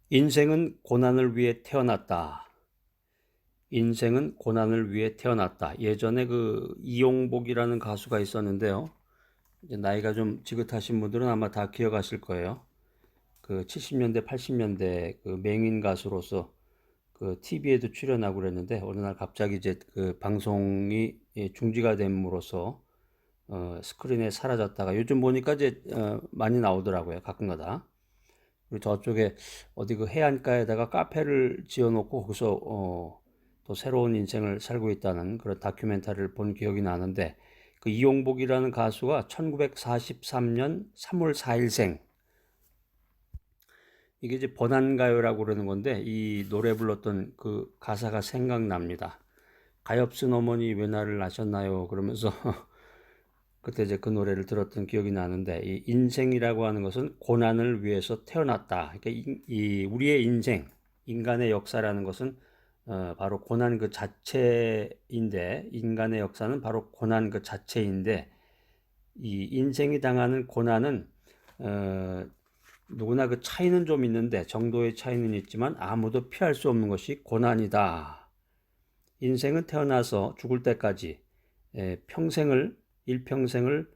인생은 고난을 위해 태어났다. 인생은 고난을 위해 태어났다. 예전에 그 이용복이라는 가수가 있었는데요. 이제 나이가 좀 지긋하신 분들은 아마 다 기억하실 거예요. 그 70년대, 80년대 그 맹인 가수로서 그 TV에도 출연하고 그랬는데 어느 날 갑자기 이제 그 방송이 중지가 됨으로써 스크린에 사라졌다가 요즘 보니까 이제 많이 나오더라고요. 가끔가다. 그리고 저쪽에 어디 그 해안가에다가 카페를 지어놓고 거기서 또 새로운 인생을 살고 있다는 그런 다큐멘터리를 본 기억이 나는데 그 이용복이라는 가수가 1943년 3월 4일생 이게 이제 번안가요라고 그러는 건데 이 노래 불렀던 그 가사가 생각납니다. 가엾은 어머니 왜 나를 낳으셨나요? 그러면서 그때 이제 그 노래를 들었던 기억이 나는데 이 인생이라고 하는 것은 고난을 위해서 태어났다. 그러니까 우리의 인생, 인간의 역사라는 것은 바로 고난 그 자체인데 인간의 역사는 바로 고난 그 자체인데 이 인생이 당하는 고난은 어, 누구나 그 차이는 좀 있는데 정도의 차이는 있지만 아무도 피할 수 없는 것이 고난이다. 인생은 태어나서 죽을 때까지 평생을 일평생을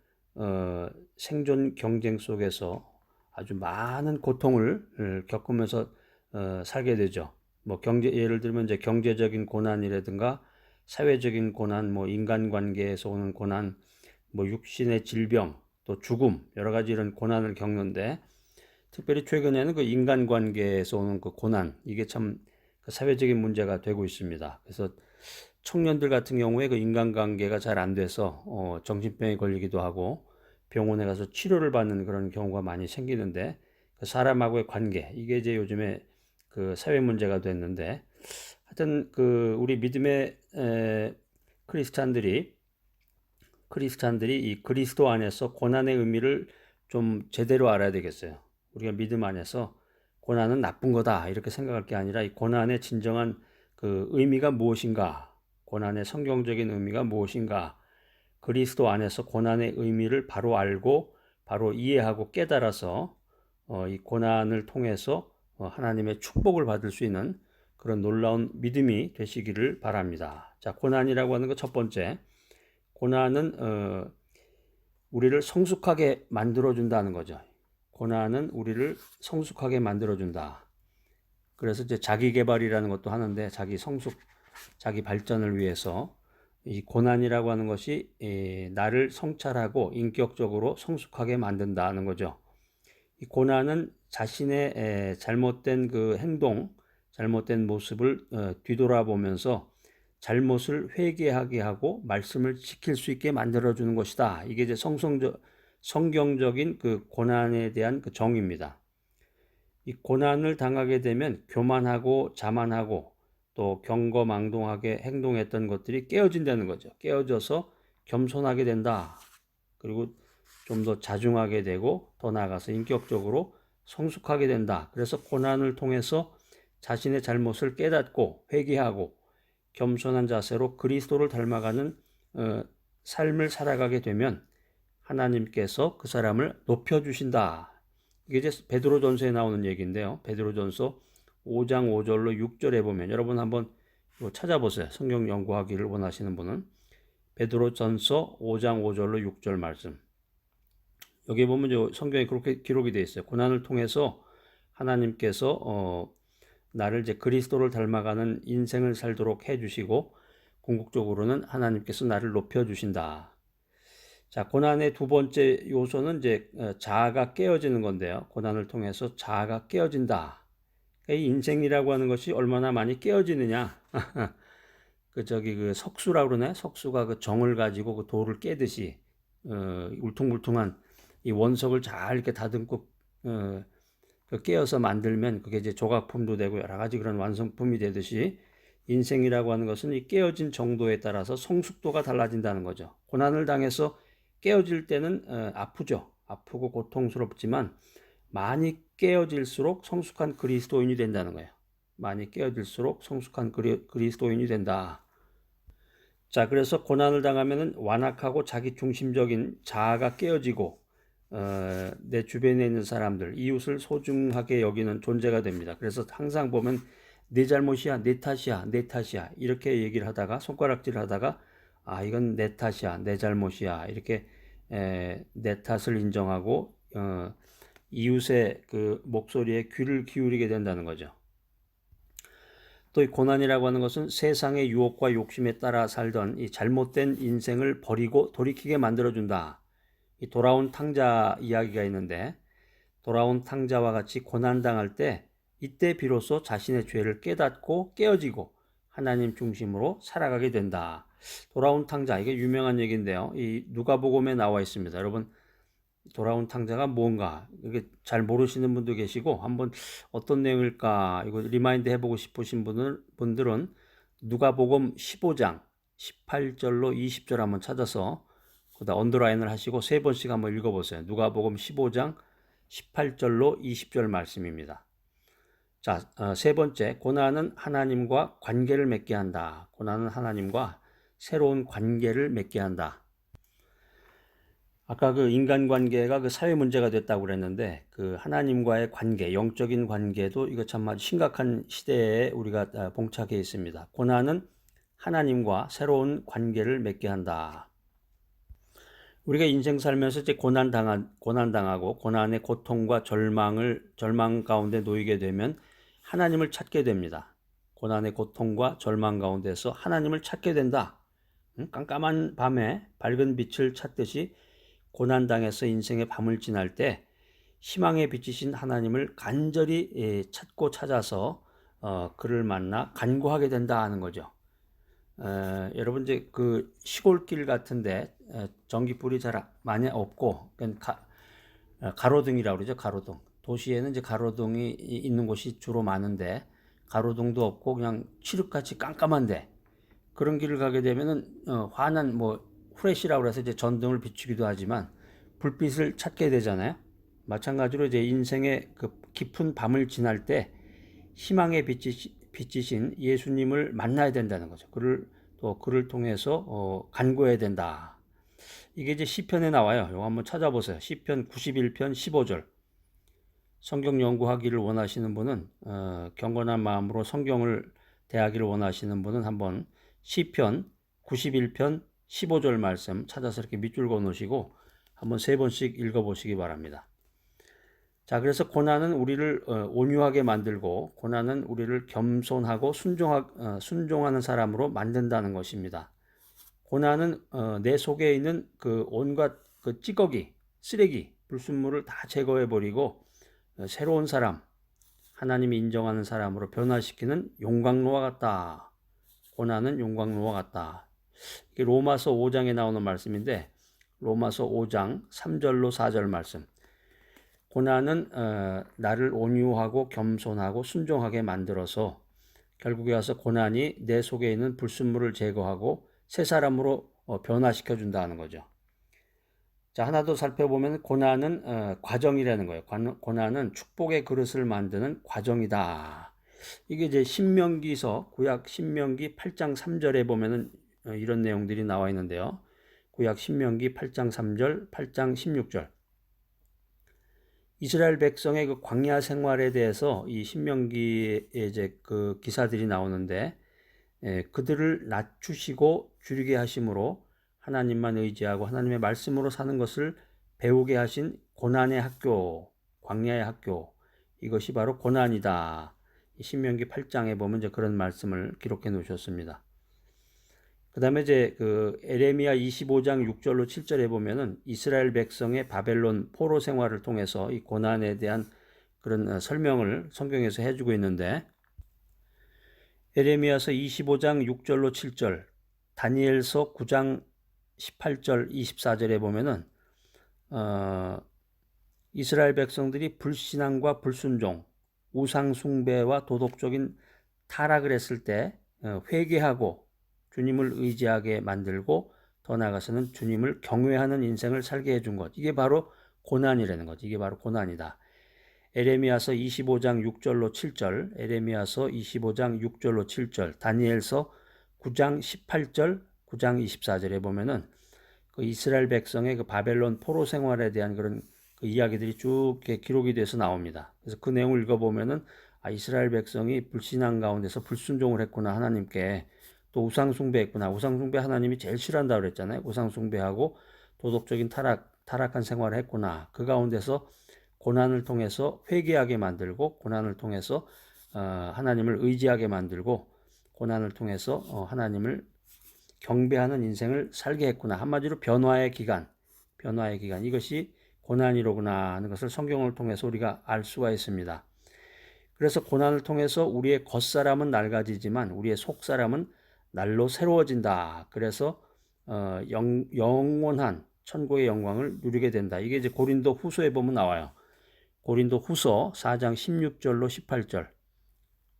생존 경쟁 속에서 아주 많은 고통을 겪으면서 살게 되죠. 뭐 예를 들면 이제 경제적인 고난이라든가 사회적인 고난, 뭐 인간관계에서 오는 고난, 뭐 육신의 질병, 또 죽음 여러 가지 이런 고난을 겪는데 특별히 최근에는 그 인간관계에서 오는 그 고난 이게 참 그 사회적인 문제가 되고 있습니다. 그래서 청년들 같은 경우에 그 인간관계가 잘 안 돼서 정신병에 걸리기도 하고 병원에 가서 치료를 받는 그런 경우가 많이 생기는데 그 사람하고의 관계 이게 이제 요즘에 그 사회 문제가 됐는데 하여튼 그 우리 믿음의 크리스찬들이 이 그리스도 안에서 고난의 의미를 좀 제대로 알아야 되겠어요. 우리가 믿음 안에서 고난은 나쁜 거다 이렇게 생각할 게 아니라 이 고난의 진정한 그 의미가 무엇인가, 고난의 성경적인 의미가 무엇인가, 그리스도 안에서 고난의 의미를 바로 알고 바로 이해하고 깨달아서 이 고난을 통해서 하나님의 축복을 받을 수 있는 그런 놀라운 믿음이 되시기를 바랍니다. 자, 고난이라고 하는 것 첫 번째, 고난은 우리를 성숙하게 만들어준다는 거죠. 고난은 우리를 성숙하게 만들어준다. 그래서 이제 자기 개발이라는 것도 하는데 자기 성숙, 자기 발전을 위해서 이 고난이라고 하는 것이 나를 성찰하고 인격적으로 성숙하게 만든다는 거죠. 이 고난은 자신의 잘못된 그 행동, 잘못된 모습을 뒤돌아보면서 잘못을 회개하게 하고 말씀을 지킬 수 있게 만들어주는 것이다. 이게 이제 성경적인 그 고난에 대한 그 정의입니다. 이 고난을 당하게 되면 교만하고 자만하고 또 경거망동하게 행동했던 것들이 깨어진다는 거죠. 깨어져서 겸손하게 된다. 그리고 좀 더 자중하게 되고 더 나아가서 인격적으로 성숙하게 된다. 그래서 고난을 통해서 자신의 잘못을 깨닫고 회개하고 겸손한 자세로 그리스도를 닮아가는 삶을 살아가게 되면 하나님께서 그 사람을 높여주신다. 이게 이제 베드로전서에 나오는 얘기인데요. 베드로전서 5장 5절로 6절에 보면 여러분 한번 찾아보세요. 성경 연구하기를 원하시는 분은 베드로전서 5장 5절로 6절 말씀. 여기 보면 성경에 그렇게 기록이 되어 있어요. 고난을 통해서 하나님께서 나를 이제 그리스도를 닮아가는 인생을 살도록 해주시고 궁극적으로는 하나님께서 나를 높여주신다. 자, 고난의 두 번째 요소는 이제 자아가 깨어지는 건데요. 고난을 통해서 자아가 깨어진다. 이 인생이라고 하는 것이 얼마나 많이 깨어지느냐. 그 석수라고 그러네. 석수가 그 정을 가지고 그 돌을 깨듯이 울퉁불퉁한 이 원석을 잘 이렇게 다듬고 그 깨어서 만들면 그게 이제 조각품도 되고 여러 가지 그런 완성품이 되듯이 인생이라고 하는 것은 이 깨어진 정도에 따라서 성숙도가 달라진다는 거죠. 고난을 당해서 깨어질 때는 아프죠. 아프고 고통스럽지만 많이 깨어질수록 성숙한 그리스도인이 된다는 거예요. 많이 깨어질수록 성숙한 그리스도인이 된다. 자, 그래서 고난을 당하면 완악하고 자기 중심적인 자아가 깨어지고 내 주변에 있는 사람들, 이웃을 소중하게 여기는 존재가 됩니다. 그래서 항상 보면 내 잘못이야, 내 탓이야, 내 탓이야 이렇게 얘기를 하다가 손가락질을 하다가 이건 내 탓이야, 내 잘못이야 이렇게 내 탓을 인정하고 이웃의 그 목소리에 귀를 기울이게 된다는 거죠. 또 이 고난이라고 하는 것은 세상의 유혹과 욕심에 따라 살던 이 잘못된 인생을 버리고 돌이키게 만들어준다. 이 돌아온 탕자 이야기가 있는데 돌아온 탕자와 같이 고난당할 때 이때 비로소 자신의 죄를 깨닫고 깨어지고 하나님 중심으로 살아가게 된다. 돌아온 탕자, 이게 유명한 얘기인데요. 이 누가복음에 나와 있습니다. 여러분, 돌아온 탕자가 뭔가 이게 잘 모르시는 분도 계시고 한번 어떤 내용일까 이거 리마인드 해보고 싶으신 분들은 누가복음 15장 18절로 20절 한번 찾아서 그다 언더라인을 하시고 세 번씩 한번 읽어보세요. 누가복음 15장 18절로 20절 말씀입니다. 자, 세 번째, 고난은 하나님과 관계를 맺게 한다. 고난은 하나님과 새로운 관계를 맺게 한다. 아까 그 인간관계가 그 사회 문제가 됐다고 그랬는데 그 하나님과의 관계, 영적인 관계도 이거 참 아주 심각한 시대에 우리가 봉착해 있습니다. 고난은 하나님과 새로운 관계를 맺게 한다. 우리가 인생 살면서 이제 고난당하고 고난의 고통과 절망 가운데 놓이게 되면 하나님을 찾게 됩니다. 고난의 고통과 절망 가운데서 하나님을 찾게 된다. 깜깜한 밤에 밝은 빛을 찾듯이 고난당해서 인생의 밤을 지날 때 희망의 빛이신 하나님을 간절히 찾고 찾아서 그를 만나 간구하게 된다 하는 거죠. 여러분 이제 그 시골길 같은데 전기불이 잘 많이 없고 가로등이라고 그러죠. 가로등. 도시에는 이제 가로등이 있는 곳이 주로 많은데 가로등도 없고 그냥 칠흑같이 깜깜한데 그런 길을 가게 되면은 환한 후레쉬라고 해서 이제 전등을 비추기도 하지만 불빛을 찾게 되잖아요. 마찬가지로 이제 인생의 그 깊은 밤을 지날 때 희망의 빛이신 예수님을 만나야 된다는 거죠. 그를 통해서 간구해야 된다. 이게 이제 시편에 나와요. 이거 한번 찾아보세요. 시편 91편 15절. 성경 연구하기를 원하시는 분은 경건한 마음으로 성경을 대하기를 원하시는 분은 한번 시편 91편 15절 말씀 찾아서 이렇게 밑줄 그어 놓으시고 한번 세 번씩 읽어보시기 바랍니다. 자, 그래서 고난은 우리를 온유하게 만들고 고난은 우리를 겸손하고 순종하는 사람으로 만든다는 것입니다. 고난은 내 속에 있는 그 온갖 그 찌꺼기, 쓰레기, 불순물을 다 제거해버리고 새로운 사람, 하나님이 인정하는 사람으로 변화시키는 용광로와 같다. 고난은 용광로와 같다. 이게 로마서 5장에 나오는 말씀인데 로마서 5장 3절로 4절 말씀. 고난은 나를 온유하고 겸손하고 순종하게 만들어서 결국에 와서 고난이 내 속에 있는 불순물을 제거하고 새 사람으로 변화시켜 준다는 거죠. 자, 하나 더 살펴보면 고난은 과정이라는 거예요. 고난은 축복의 그릇을 만드는 과정이다. 이게 이제 신명기서 구약 신명기 8장 3절에 보면은 이런 내용들이 나와 있는데요. 구약 신명기 8장 3절, 8장 16절. 이스라엘 백성의 그 광야 생활에 대해서 이 신명기에 이제 그 기사들이 나오는데 그들을 낮추시고 줄이게 하심으로 하나님만 의지하고 하나님의 말씀으로 사는 것을 배우게 하신 고난의 학교, 광야의 학교, 이것이 바로 고난이다. 신명기 8장에 보면 이제 그런 말씀을 기록해 놓으셨습니다. 그 다음에 이제 그 에레미야 25장 6절로 7절에 보면은 이스라엘 백성의 바벨론 포로 생활을 통해서 이 고난에 대한 그런 설명을 성경에서 해주고 있는데 에레미야서 25장 6절로 7절, 다니엘서 9장 18절 24절에 보면은 이스라엘 백성들이 불신앙과 불순종, 우상 숭배와 도덕적인 타락을 했을 때 회개하고 주님을 의지하게 만들고 더 나아가서는 주님을 경외하는 인생을 살게 해준 것. 이게 바로 고난이라는 거지. 이게 바로 고난이다. 에레미야서 25장 6절로 7절, 에레미야서 25장 6절로 7절, 다니엘서 9장 18절, 9장 24절에 보면은 그 이스라엘 백성의 그 바벨론 포로 생활에 대한 그런 그 이야기들이 쭉 이렇게 기록이 돼서 나옵니다. 그래서 그 내용을 읽어보면은 이스라엘 백성이 불신앙 가운데서 불순종을 했구나 하나님께. 또 우상 숭배했구나. 우상 숭배 하나님이 제일 싫어한다고 그랬잖아요. 우상 숭배하고 도덕적인 타락한 생활을 했구나. 그 가운데서 고난을 통해서 회개하게 만들고, 고난을 통해서 하나님을 의지하게 만들고, 고난을 통해서 하나님을 경배하는 인생을 살게 했구나. 한마디로 변화의 기간, 이것이 고난이로구나 하는 것을 성경을 통해서 우리가 알 수가 있습니다. 그래서 고난을 통해서 우리의 겉사람은 낡아지지만 우리의 속사람은 날로 새로워진다. 그래서 영원한 천국의 영광을 누리게 된다. 이게 이제 고린도 후서에 보면 나와요. 고린도 후서 4장 16절로 18절.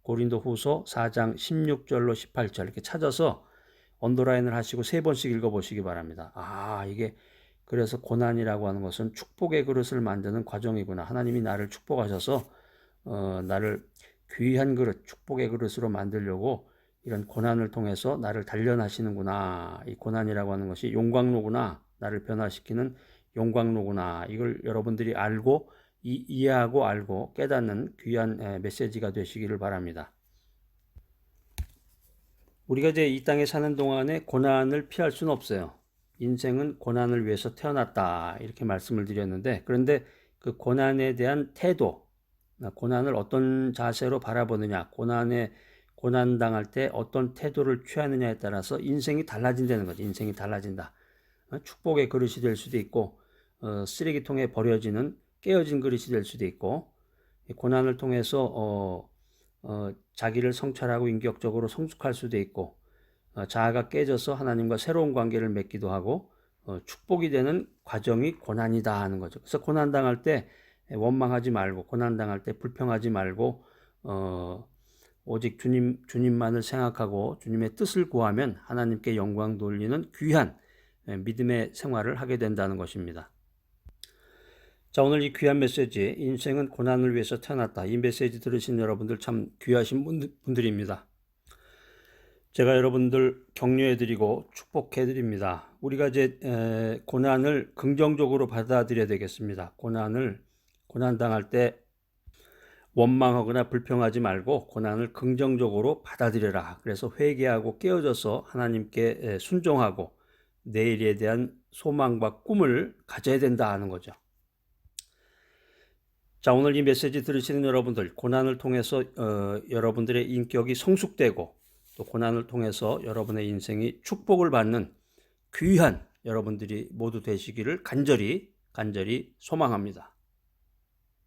고린도 후서 4장 16절로 18절. 이렇게 찾아서 언더라인을 하시고 3번씩 읽어보시기 바랍니다. 이게 그래서 고난이라고 하는 것은 축복의 그릇을 만드는 과정이구나. 하나님이 나를 축복하셔서 나를 귀한 그릇, 축복의 그릇으로 만들려고 이런 고난을 통해서 나를 단련하시는구나. 이 고난이라고 하는 것이 용광로구나. 나를 변화시키는 용광로구나. 이걸 여러분들이 알고 이해하고 알고 깨닫는 귀한 메시지가 되시기를 바랍니다. 우리가 이제 이 땅에 사는 동안에 고난을 피할 수는 없어요. 인생은 고난을 위해서 태어났다. 이렇게 말씀을 드렸는데, 그런데 그 고난에 대한 태도, 고난을 어떤 자세로 바라보느냐, 고난당할 때 어떤 태도를 취하느냐에 따라서 인생이 달라진다는 거죠. 인생이 달라진다. 축복의 그릇이 될 수도 있고, 쓰레기통에 버려지는 깨어진 그릇이 될 수도 있고, 고난을 통해서 자기를 성찰하고 인격적으로 성숙할 수도 있고, 자아가 깨져서 하나님과 새로운 관계를 맺기도 하고, 축복이 되는 과정이 고난이다 하는 거죠. 그래서 고난당할 때 원망하지 말고, 고난당할 때 불평하지 말고, 오직 주님만을 생각하고 주님의 뜻을 구하면 하나님께 영광 돌리는 귀한 믿음의 생활을 하게 된다는 것입니다. 자, 오늘 이 귀한 메시지, 인생은 고난을 위해서 태어났다. 이 메시지 들으신 여러분들 참 귀하신 분들입니다. 제가 여러분들 격려해드리고 축복해드립니다. 우리가 이제 고난을 긍정적으로 받아들여야 되겠습니다. 고난당할 때 원망하거나 불평하지 말고 고난을 긍정적으로 받아들여라. 그래서 회개하고 깨어져서 하나님께 순종하고 내일에 대한 소망과 꿈을 가져야 된다 하는 거죠. 자, 오늘 이 메시지 들으시는 여러분들, 고난을 통해서 여러분들의 인격이 성숙되고 또 고난을 통해서 여러분의 인생이 축복을 받는 귀한 여러분들이 모두 되시기를 간절히 소망합니다.